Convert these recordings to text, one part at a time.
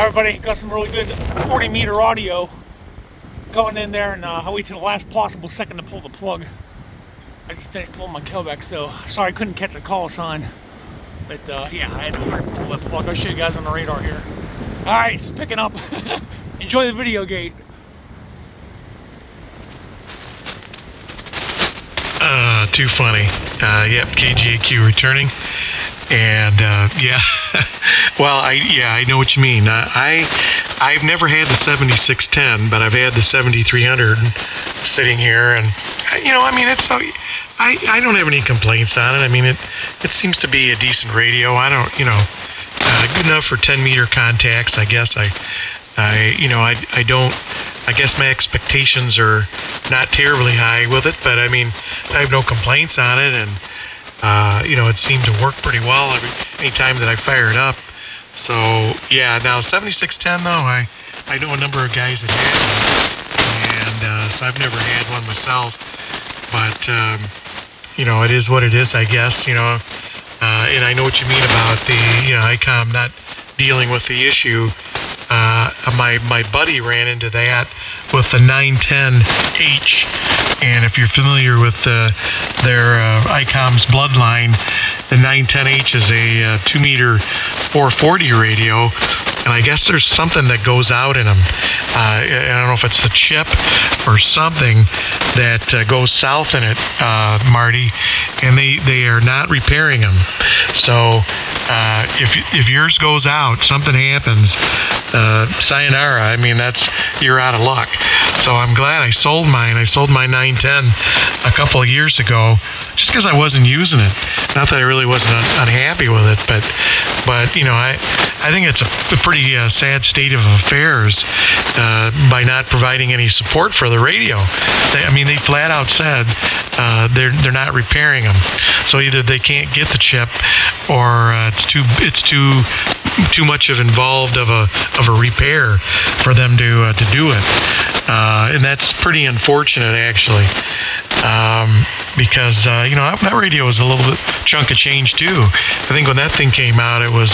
Everybody got some really good 40-meter audio going in there, and I wait till the last possible second to pull the plug. I just finished pulling my Quebec, so sorry I couldn't catch the call sign. But yeah, I had to pull that plug. I'll show you guys on the radar here. Alright, it's picking up. Enjoy the video gate. Too funny. Yep, KG8Q returning. And yeah, well, I know what you mean. I've never had the 7610, but I've had the 7300 sitting here, and you know, I mean, it's I don't have any complaints on it. I mean, it seems to be a decent radio. I don't, you know, good enough for 10-meter contacts. I guess I don't. I guess my expectations are not terribly high with it, but I mean, I have no complaints on it, and you know, it seemed to work pretty well any time that I fire it up. So yeah, now 7610 though, I know a number of guys that have one, and so I've never had one myself, but you know, it is what it is, I guess, you know, and I know what you mean about the, you know, ICOM not dealing with the issue. My buddy ran into that with the 910H, and if you're familiar with their ICOM's bloodline, the 910H is a 2-meter 440 radio, and I guess there's something that goes out in them. I don't know if it's the chip or something that goes south in it, Marty, and they are not repairing them. So if yours goes out, something happens, sayonara. I mean, you're out of luck. So I'm glad I sold mine. I sold my 910 a couple of years ago just because I wasn't using it. Not that I really wasn't unhappy with it, but you know, I think it's a pretty sad state of affairs by not providing any support for the radio. I mean, they flat out said they're not repairing them. So either they can't get the chip, or it's too much involved of a repair for them to do it, and that's pretty unfortunate actually, because you know, that radio was a little bit chunk of change too. I think when that thing came out, it was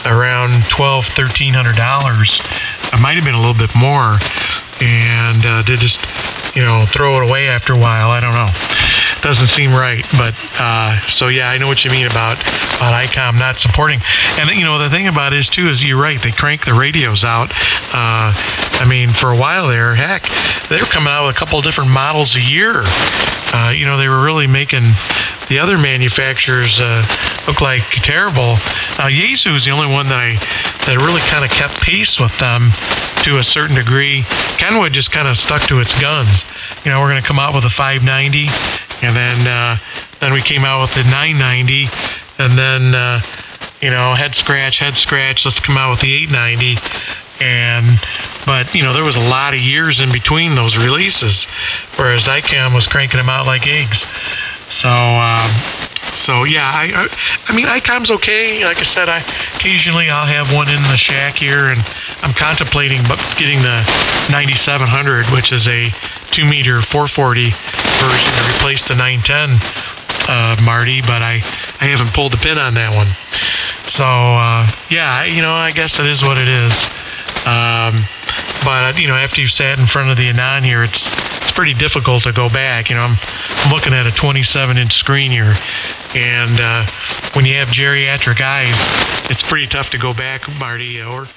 around $1,200–1,300. It might have been a little bit more, and they just, you know, throw it away after a while. I don't know. Doesn't seem right, but so yeah, I know what you mean about ICOM not supporting. And you know, the thing about it is too, is you're right, they crank the radios out. I mean, for a while there, heck, they were coming out with a couple of different models a year. You know, they were really making the other manufacturers look like terrible. Yaesu is the only one that really kind of kept pace with them to a certain degree. Kenwood just kind of stuck to its guns. You know, we're going to come out with a 590, and then we came out with the 990, and then you know, head scratch, let's come out with the 890, but you know, there was a lot of years in between those releases, whereas ICOM was cranking them out like eggs. So yeah, I mean, ICOM's okay. Like I said, occasionally I'll have one in the shack here, and I'm contemplating getting the 9700, which is a 2-meter 440 version to replace the 910, Marty, but I haven't pulled the pin on that one. So yeah, you know, I guess it is what it is. But you know, after you've sat in front of the Anon here, it's pretty difficult to go back. You know, I'm looking at a 27-inch screen here, and when you have geriatric eyes, it's pretty tough to go back, Marty, or